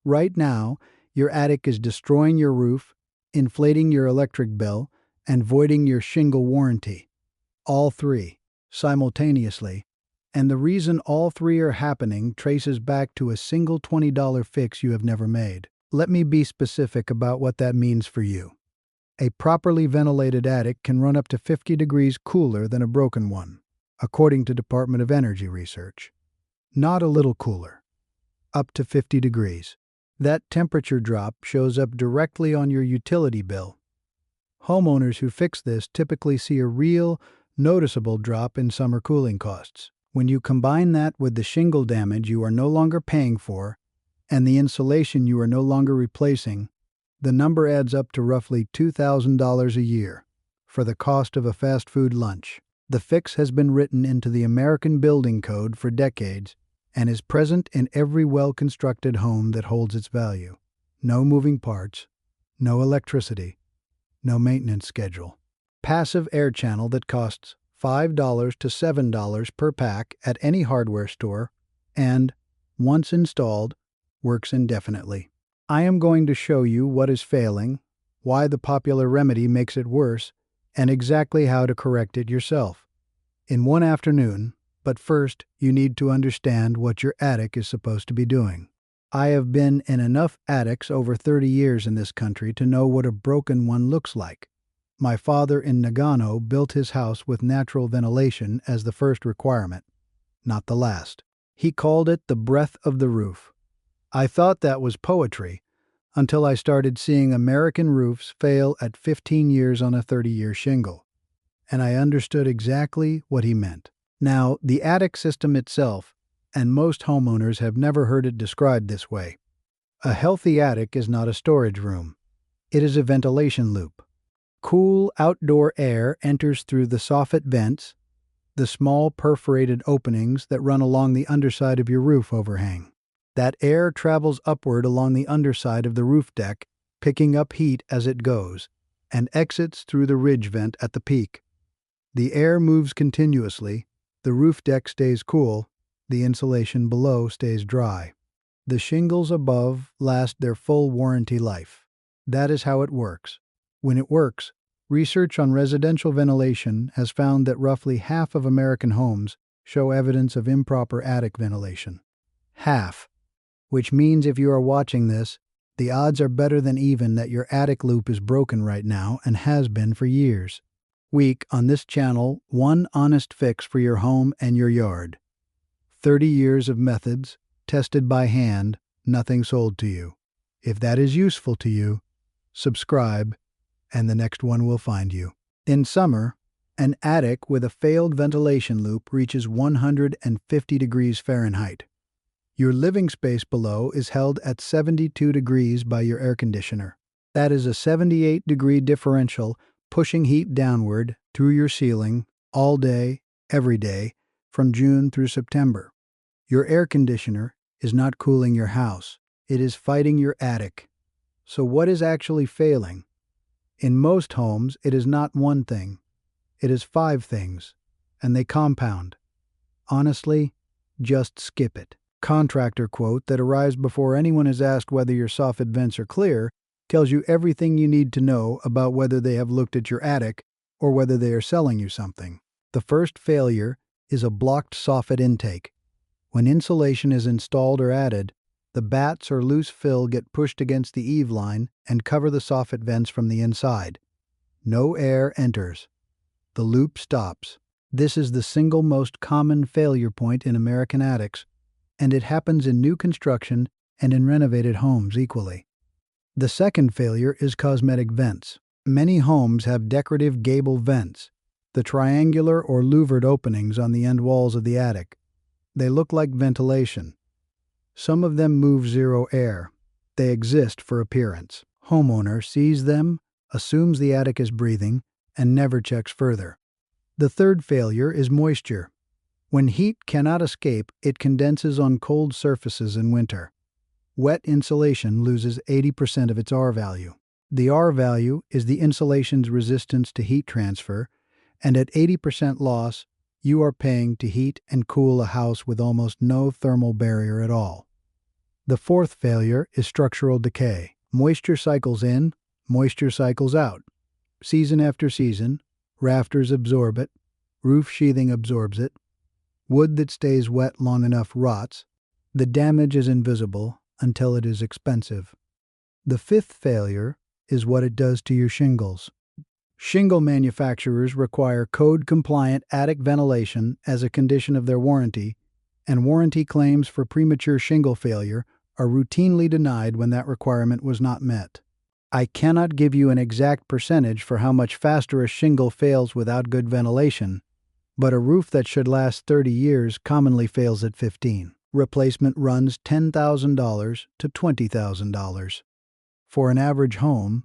Right now, your attic is destroying your roof, inflating your electric bill, and voiding your shingle warranty. All three, simultaneously. And the reason all three are happening traces back to a single $20 fix you have never made. Let me be specific about what that means for you. A properly ventilated attic can run up to 50 degrees cooler than a broken one, according to Department of Energy research. Not a little cooler. Up to 50 degrees. That temperature drop shows up directly on your utility bill. Homeowners who fix this typically see a real, noticeable drop in summer cooling costs. When you combine that with the shingle damage you are no longer paying for and the insulation you are no longer replacing, the number adds up to roughly $2,000 a year for the cost of a fast food lunch. The fix has been written into the American Building Code for decades and is present in every well-constructed home that holds its value. No moving parts, no electricity, no maintenance schedule. Passive air channel that costs $5 to $7 per pack at any hardware store and, once installed, works indefinitely. I am going to show you what is failing, why the popular remedy makes it worse, and exactly how to correct it yourself in one afternoon, but first you need to understand what your attic is supposed to be doing. I have been in enough attics over 30 years in this country to know what a broken one looks like. My father in Nagano built his house with natural ventilation as the first requirement, not the last. He called it the breath of the roof. I thought that was poetry until I started seeing American roofs fail at 15 years on a 30-year shingle, and I understood exactly what he meant. Now, the attic system itself, and most homeowners have never heard it described this way. A healthy attic is not a storage room. It is a ventilation loop. Cool outdoor air enters through the soffit vents, the small perforated openings that run along the underside of your roof overhang. That air travels upward along the underside of the roof deck, picking up heat as it goes, and exits through the ridge vent at the peak. The air moves continuously, the roof deck stays cool, the insulation below stays dry. The shingles above last their full warranty life. That is how it works. When it works, research on residential ventilation has found that roughly half of American homes show evidence of improper attic ventilation. Half. Which means if you are watching this, the odds are better than even that your attic loop is broken right now and has been for years. Week on this channel, one honest fix for your home and your yard. 30 years of methods, tested by hand, nothing sold to you. If that is useful to you, subscribe, and the next one will find you. In summer, an attic with a failed ventilation loop reaches 150 degrees Fahrenheit. Your living space below is held at 72 degrees by your air conditioner. That is a 78-degree differential pushing heat downward through your ceiling all day, every day, from June through September. Your air conditioner is not cooling your house. It is fighting your attic. So what is actually failing? In most homes, it is not one thing. It is 5 things, and they compound. Honestly, just skip it. Contractor quote that arrives before anyone has asked whether your soffit vents are clear tells you everything you need to know about whether they have looked at your attic or whether they are selling you something. The first failure is a blocked soffit intake. When insulation is installed or added, the bats or loose fill get pushed against the eave line and cover the soffit vents from the inside. No air enters. The loop stops. This is the single most common failure point in American attics, and it happens in new construction and in renovated homes equally. The second failure is cosmetic vents. Many homes have decorative gable vents, the triangular or louvered openings on the end walls of the attic. They look like ventilation. Some of them move zero air. They exist for appearance. Homeowner sees them, assumes the attic is breathing, and never checks further. The third failure is moisture. When heat cannot escape, it condenses on cold surfaces in winter. Wet insulation loses 80% of its R value. The R value is the insulation's resistance to heat transfer, and at 80% loss, you are paying to heat and cool a house with almost no thermal barrier at all. The fourth failure is structural decay. Moisture cycles in, moisture cycles out. Season after season, rafters absorb it, roof sheathing absorbs it, wood that stays wet long enough rots. The damage is invisible until it is expensive. The fifth failure is what it does to your shingles. Shingle manufacturers require code-compliant attic ventilation as a condition of their warranty, and warranty claims for premature shingle failure are routinely denied when that requirement was not met. I cannot give you an exact percentage for how much faster a shingle fails without good ventilation, but a roof that should last 30 years commonly fails at 15. Replacement runs $10,000 to $20,000. For an average home,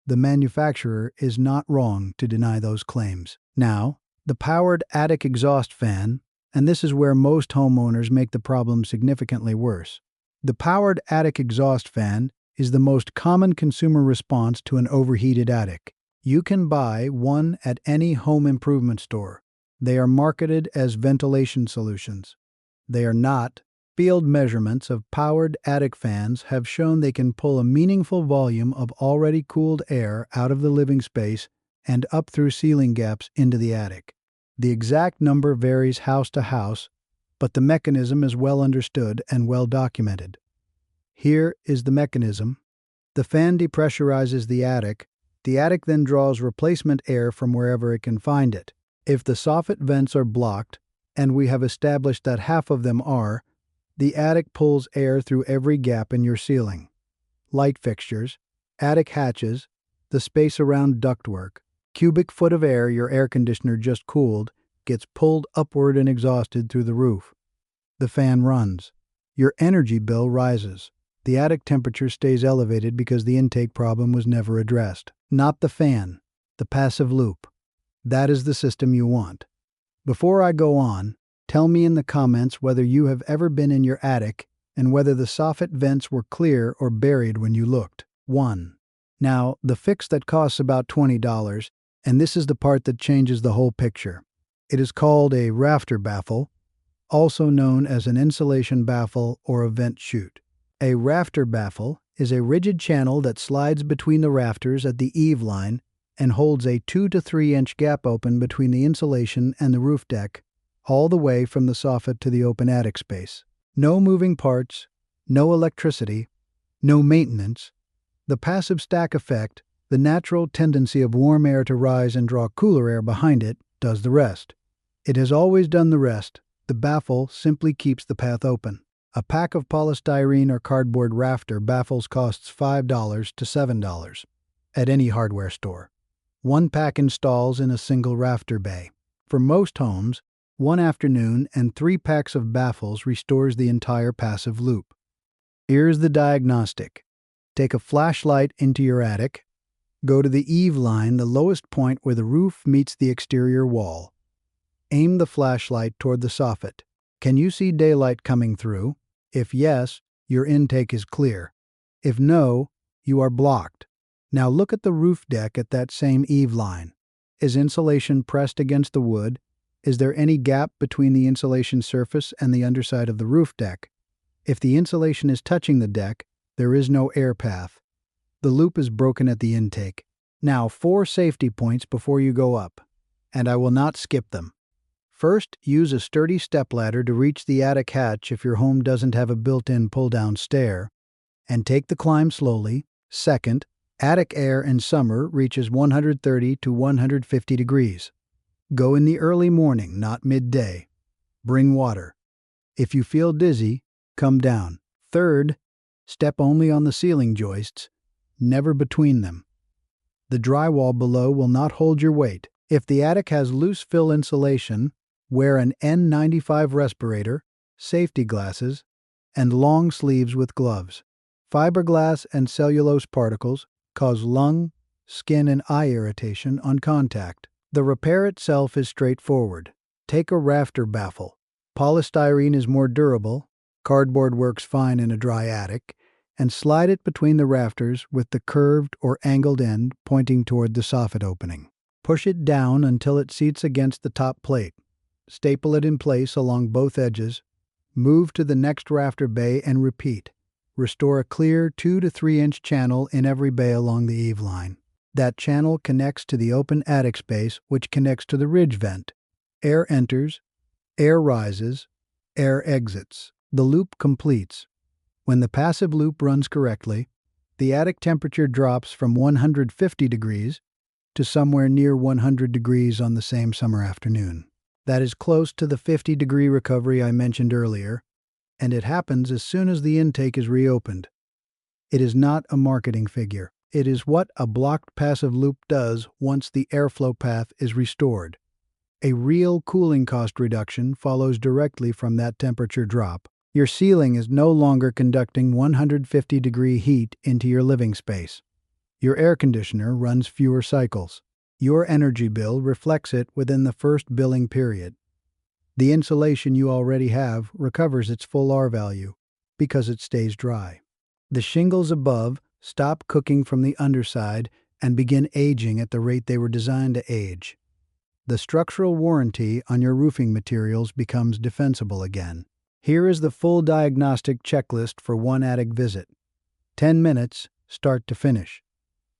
the manufacturer is not wrong to deny those claims. Now, the powered attic exhaust fan, and this is where most homeowners make the problem significantly worse. The powered attic exhaust fan is the most common consumer response to an overheated attic. You can buy one at any home improvement store. They are marketed as ventilation solutions. They are not. Field measurements of powered attic fans have shown they can pull a meaningful volume of already cooled air out of the living space and up through ceiling gaps into the attic. The exact number varies house to house, but the mechanism is well understood and well documented. Here is the mechanism. The fan depressurizes the attic. The attic then draws replacement air from wherever it can find it. If the soffit vents are blocked, and we have established that half of them are, the attic pulls air through every gap in your ceiling. Light fixtures, attic hatches, the space around ductwork, cubic foot of air your air conditioner just cooled gets pulled upward and exhausted through the roof. The fan runs. Your energy bill rises. The attic temperature stays elevated because the intake problem was never addressed. Not the fan, the passive loop. That is the system you want. Before I go on, tell me in the comments whether you have ever been in your attic and whether the soffit vents were clear or buried when you looked. 1. Now, the fix that costs about $20, and this is the part that changes the whole picture. It is called a Rafter baffle, also known as an insulation baffle or a vent chute. A Rafter baffle is a rigid channel that slides between the rafters at the eave line and holds a 2 to 3 inch gap open between the insulation and the roof deck, all the way from the soffit to the open attic space. No moving parts, no electricity, no maintenance. The passive stack effect, the natural tendency of warm air to rise and draw cooler air behind it, does the rest. It has always done the rest. The baffle simply keeps the path open. A pack of polystyrene or cardboard Rafter baffles costs $5 to $7 at any hardware store. One pack installs in a single Rafter bay. For most homes, one afternoon and 3 packs of baffles restores the entire passive loop. Here's the diagnostic. Take a flashlight into your attic. Go to the eave line, the lowest point where the roof meets the exterior wall. Aim the flashlight toward the soffit. Can you see daylight coming through? If yes, your intake is clear. If no, you are blocked. Now look at the roof deck at that same eave line. Is insulation pressed against the wood? Is there any gap between the insulation surface and the underside of the roof deck? If the insulation is touching the deck, there is no air path. The loop is broken at the intake. Now 4 safety points before you go up, and I will not skip them. First, use a sturdy stepladder to reach the attic hatch if your home doesn't have a built-in pull-down stair, and take the climb slowly. Second, attic air in summer reaches 130 to 150 degrees. Go in the early morning, not midday. Bring water. If you feel dizzy, come down. Third, step only on the ceiling joists, never between them. The drywall below will not hold your weight. If the attic has loose fill insulation, wear an N95 respirator, safety glasses, and long sleeves with gloves. Fiberglass and cellulose particles cause lung, skin, and eye irritation on contact. The repair itself is straightforward. Take a Rafter baffle. Polystyrene is more durable, cardboard works fine in a dry attic, and slide it between the rafters with the curved or angled end pointing toward the soffit opening. Push it down until it seats against the top plate. Staple it in place along both edges. Move to the next Rafter bay and repeat. Restore a clear 2 to 3 inch channel in every bay along the eave line. That channel connects to the open attic space, which connects to the ridge vent. Air enters, air rises, air exits. The loop completes. When the passive loop runs correctly, the attic temperature drops from 150 degrees to somewhere near 100 degrees on the same summer afternoon. That is close to the 50-degree recovery I mentioned earlier, and it happens as soon as the intake is reopened. It is not a marketing figure. It is what a blocked passive loop does once the airflow path is restored. A real cooling cost reduction follows directly from that temperature drop. Your ceiling is no longer conducting 150-degree heat into your living space. Your air conditioner runs fewer cycles. Your energy bill reflects it within the first billing period. The insulation you already have recovers its full R value because it stays dry. The shingles above stop cooking from the underside and begin aging at the rate they were designed to age. The structural warranty on your roofing materials becomes defensible again. Here is the full diagnostic checklist for one attic visit. 10 minutes, start to finish.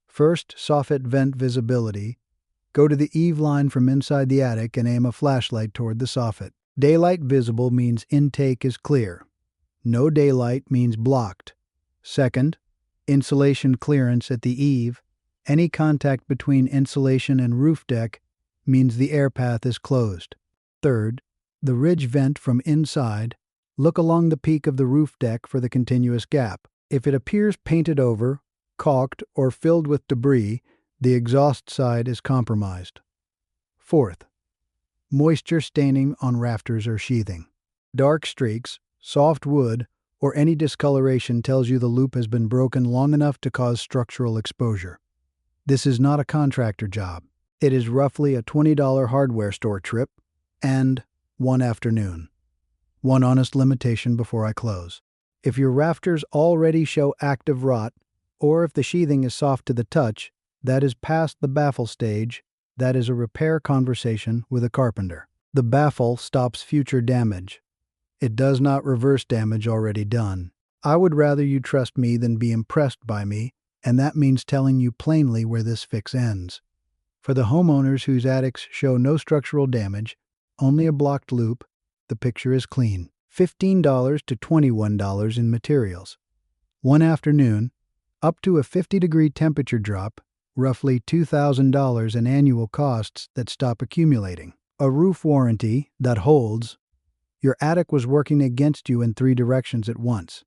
First, soffit vent visibility. Go to the eave line from inside the attic and aim a flashlight toward the soffit. Daylight visible means intake is clear. No daylight means blocked. Second, insulation clearance at the eave. Any contact between insulation and roof deck means the air path is closed. Third, the ridge vent from inside. Look along the peak of the roof deck for the continuous gap. If it appears painted over, caulked, or filled with debris, the exhaust side is compromised. Fourth, moisture staining on rafters or sheathing. Dark streaks, soft wood, or any discoloration tells you the loop has been broken long enough to cause structural exposure. This is not a contractor job. It is roughly a $20 hardware store trip and one afternoon. One honest limitation before I close. If your rafters already show active rot, or if the sheathing is soft to the touch, that is past the baffle stage. That is a repair conversation with a carpenter. The baffle stops future damage. It does not reverse damage already done. I would rather you trust me than be impressed by me, and that means telling you plainly where this fix ends. For the homeowners whose attics show no structural damage, only a blocked loop, the picture is clean. $15 to $21 in materials. One afternoon, up to a 50-degree temperature drop, roughly $2,000 in annual costs that stop accumulating. A roof warranty that holds. Your attic was working against you in 3 directions at once.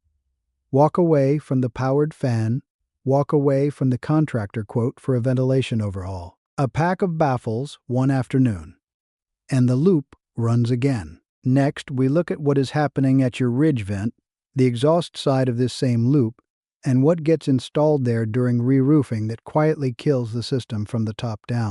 Walk away from the powered fan. Walk away from the contractor quote for a ventilation overhaul. A pack of baffles one afternoon. And the loop runs again. Next, we look at what is happening at your ridge vent, the exhaust side of this same loop, and what gets installed there during re-roofing that quietly kills the system from the top down.